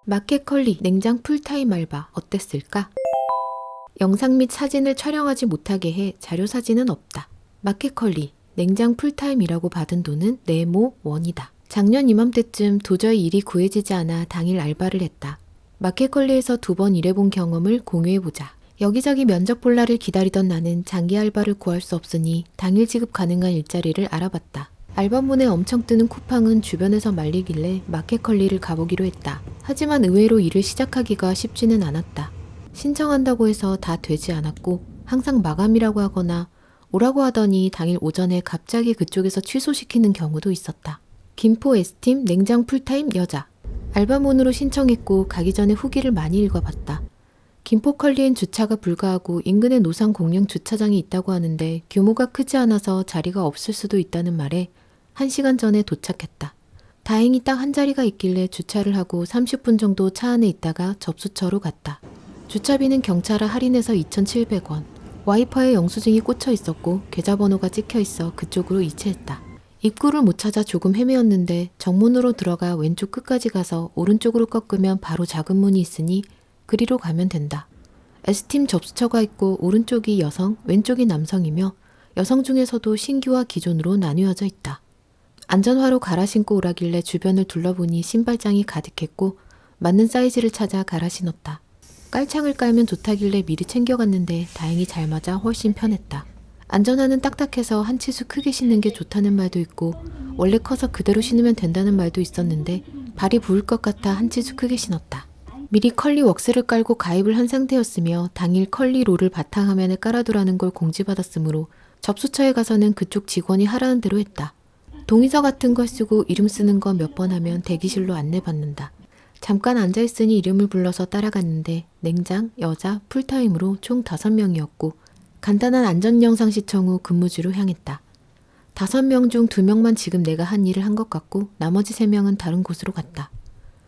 마켓컬리 냉장 풀타임 알바 어땠을까? 영상 및 사진을 촬영하지 못하게 해 자료 사진은 없다. 마켓컬리 냉장 풀타임이라고 받은 돈은 네모 원이다. 작년 이맘때쯤 도저히 일이 구해지지 않아 당일 알바를 했다. 마켓컬리에서 2번 일해본 경험을 공유해보자. 여기저기 면접 볼 날을 기다리던 나는 장기 알바를 구할 수 없으니 당일 지급 가능한 일자리를 알아봤다. 알바몬에 엄청 뜨는 쿠팡은 주변에서 말리길래 마켓컬리를 가보기로 했다. 하지만 의외로 일을 시작하기가 쉽지는 않았다. 신청한다고 해서 다 되지 않았고 항상 마감이라고 하거나 오라고 하더니 당일 오전에 갑자기 그쪽에서 취소시키는 경우도 있었다. 김포 S팀 냉장 풀타임 여자. 알바몬으로 신청했고 가기 전에 후기를 많이 읽어봤다. 김포컬리엔 주차가 불가하고 인근에 노상 공영 주차장이 있다고 하는데 규모가 크지 않아서 자리가 없을 수도 있다는 말에 1시간 전에 도착했다. 다행히 딱 한 자리가 있길래 주차를 하고 30분 정도 차 안에 있다가 접수처로 갔다. 주차비는 경차라 할인해서 2,700원. 와이퍼에 영수증이 꽂혀 있었고 계좌번호가 찍혀 있어 그쪽으로 이체했다. 입구를 못 찾아 조금 헤매었는데 정문으로 들어가 왼쪽 끝까지 가서 오른쪽으로 꺾으면 바로 작은 문이 있으니 그리로 가면 된다. S팀 접수처가 있고 오른쪽이 여성, 왼쪽이 남성이며 여성 중에서도 신규와 기존으로 나뉘어져 있다. 안전화로 갈아 신고 오라길래 주변을 둘러보니 신발장이 가득했고 맞는 사이즈를 찾아 갈아 신었다. 깔창을 깔면 좋다길래 미리 챙겨갔는데 다행히 잘 맞아 훨씬 편했다. 안전화는 딱딱해서 한 치수 크게 신는 게 좋다는 말도 있고 원래 커서 그대로 신으면 된다는 말도 있었는데 발이 부을 것 같아 한 치수 크게 신었다. 미리 컬리 웍스를 깔고 가입을 한 상태였으며 당일 컬리 롤을 바탕화면에 깔아두라는 걸 공지받았으므로 접수처에 가서는 그쪽 직원이 하라는 대로 했다. 동의서 같은 걸 쓰고 이름 쓰는 거 몇 번 하면 대기실로 안내받는다. 잠깐 앉아있으니 이름을 불러서 따라갔는데 냉장, 여자, 풀타임으로 총 5명이었고 간단한 안전 영상 시청 후 근무지로 향했다. 5명 중 2명만 지금 내가 한 일을 한 것 같고 나머지 3명은 다른 곳으로 갔다.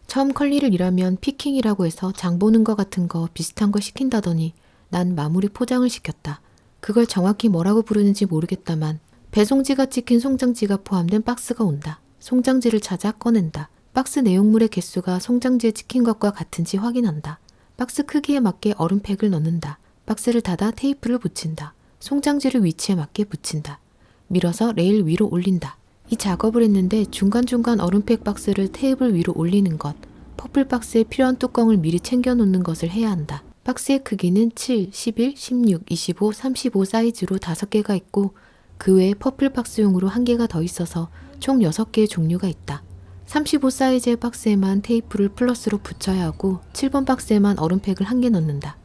처음 컬리를 일하면 피킹이라고 해서 장 보는 거 같은 거 비슷한 걸 시킨다더니 난 마무리 포장을 시켰다. 그걸 정확히 뭐라고 부르는지 모르겠다만 배송지가 찍힌 송장지가 포함된 박스가 온다. 송장지를 찾아 꺼낸다. 박스 내용물의 개수가 송장지에 찍힌 것과 같은지 확인한다. 박스 크기에 맞게 얼음팩을 넣는다. 박스를 닫아 테이프를 붙인다. 송장지를 위치에 맞게 붙인다. 밀어서 레일 위로 올린다. 이 작업을 했는데 중간중간 얼음팩 박스를 테이블 위로 올리는 것, 퍼플 박스에 필요한 뚜껑을 미리 챙겨 놓는 것을 해야 한다. 박스의 크기는 7, 11, 16, 25, 35 사이즈로 5개가 있고 그 외에 퍼플 박스용으로 1개가 더 있어서 총 6개의 종류가 있다. 35 사이즈의 박스에만 테이프를 플러스로 붙여야 하고 7번 박스에만 얼음팩을 1개 넣는다.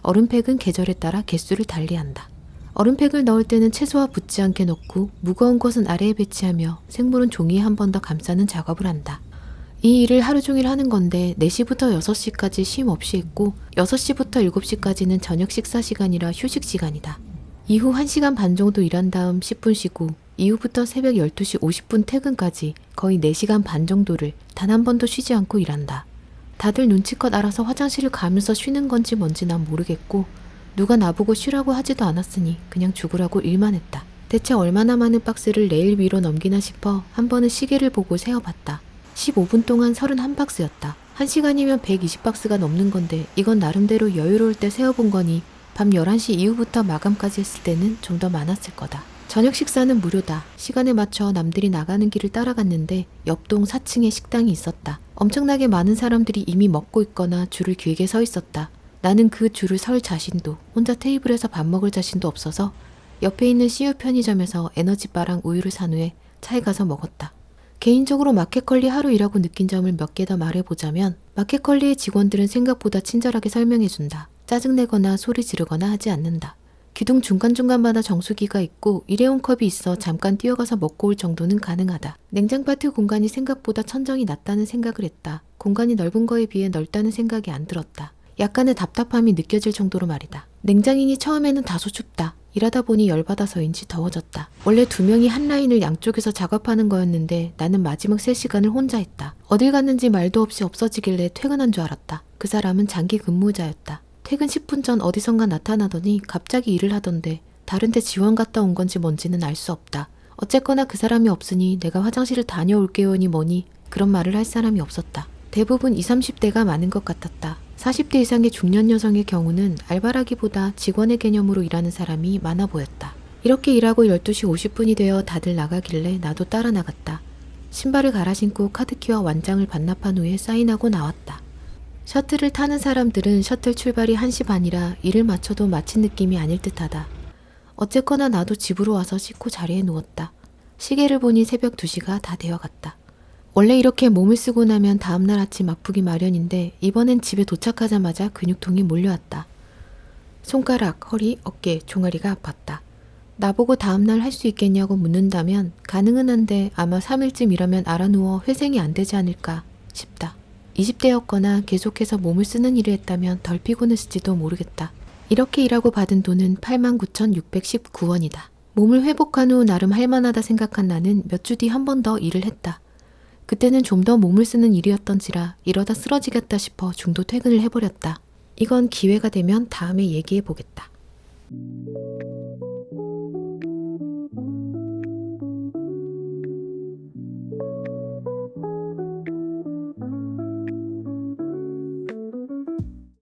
얼음팩은 계절에 따라 개수를 달리한다. 얼음팩을 넣을 때는 채소와 붙지 않게 넣고 무거운 것은 아래에 배치하며 생물은 종이에 한 번 더 감싸는 작업을 한다. 이 일을 하루 종일 하는 건데 4시부터 6시까지 쉼 없이 했고 6시부터 7시까지는 저녁 식사 시간이라 휴식 시간이다. 이후 1시간 반 정도 일한 다음 10분 쉬고 이후부터 새벽 12시 50분 퇴근까지 거의 4시간 반 정도를 단 한 번도 쉬지 않고 일한다. 다들 눈치껏 알아서 화장실을 가면서 쉬는 건지 뭔지 난 모르겠고 누가 나보고 쉬라고 하지도 않았으니 그냥 죽으라고 일만 했다. 대체 얼마나 많은 박스를 레일 위로 넘기나 싶어 한 번은 시계를 보고 세어봤다. 15분 동안 31박스였다. 1시간이면 120박스가 넘는 건데 이건 나름대로 여유로울 때 세어본 거니 밤 11시 이후부터 마감까지 했을 때는 좀 더 많았을 거다. 저녁 식사는 무료다. 시간에 맞춰 남들이 나가는 길을 따라갔는데 옆동 4층에 식당이 있었다. 엄청나게 많은 사람들이 이미 먹고 있거나 줄을 길게 서 있었다. 나는 그 줄을 설 자신도 혼자 테이블에서 밥 먹을 자신도 없어서 옆에 있는 CU 편의점에서 에너지바랑 우유를 산 후에 차에 가서 먹었다. 개인적으로 마켓컬리 하루 일하고 느낀 점을 몇 개 더 말해보자면 마켓컬리의 직원들은 생각보다 친절하게 설명해준다. 짜증내거나 소리 지르거나 하지 않는다. 기둥 중간중간마다 정수기가 있고 일회용 컵이 있어 잠깐 뛰어가서 먹고 올 정도는 가능하다. 냉장바트 공간이 생각보다 천정이 낮다는 생각을 했다. 공간이 넓은 거에 비해 넓다는 생각이 안 들었다. 약간의 답답함이 느껴질 정도로 말이다. 냉장이니 처음에는 다소 춥다. 일하다 보니 열받아서인지 더워졌다. 원래 2명이 한 라인을 양쪽에서 작업하는 거였는데 나는 마지막 3시간을 혼자 했다. 어딜 갔는지 말도 없이 없어지길래 퇴근한 줄 알았다. 그 사람은 장기 근무자였다. 퇴근 10분 전 어디선가 나타나더니 갑자기 일을 하던데 다른 데 지원 갔다 온 건지 뭔지는 알 수 없다. 어쨌거나 그 사람이 없으니 내가 화장실을 다녀올게요니 뭐니 그런 말을 할 사람이 없었다. 대부분 20, 30대가 많은 것 같았다. 40대 이상의 중년 여성의 경우는 알바라기보다 직원의 개념으로 일하는 사람이 많아 보였다. 이렇게 일하고 12시 50분이 되어 다들 나가길래 나도 따라 나갔다. 신발을 갈아 신고 카드키와 완장을 반납한 후에 사인하고 나왔다. 셔틀을 타는 사람들은 셔틀 출발이 1시 반이라 일을 마쳐도 마친 느낌이 아닐 듯하다. 어쨌거나 나도 집으로 와서 씻고 자리에 누웠다. 시계를 보니 새벽 2시가 다 되어갔다. 원래 이렇게 몸을 쓰고 나면 다음날 아침 아프기 마련인데 이번엔 집에 도착하자마자 근육통이 몰려왔다. 손가락, 허리, 어깨, 종아리가 아팠다. 나보고 다음날 할 수 있겠냐고 묻는다면 가능은 한데 아마 3일쯤 일하면 알아누워 회생이 안 되지 않을까 싶다. 20대였거나 계속해서 몸을 쓰는 일을 했다면 덜 피곤했을지도 모르겠다. 이렇게 일하고 받은 돈은 89,619원이다. 몸을 회복한 후 나름 할만하다 생각한 나는 몇 주 뒤 한 번 더 일을 했다. 그때는 좀 더 몸을 쓰는 일이었던지라 이러다 쓰러지겠다 싶어 중도 퇴근을 해버렸다. 이건 기회가 되면 다음에 얘기해 보겠다.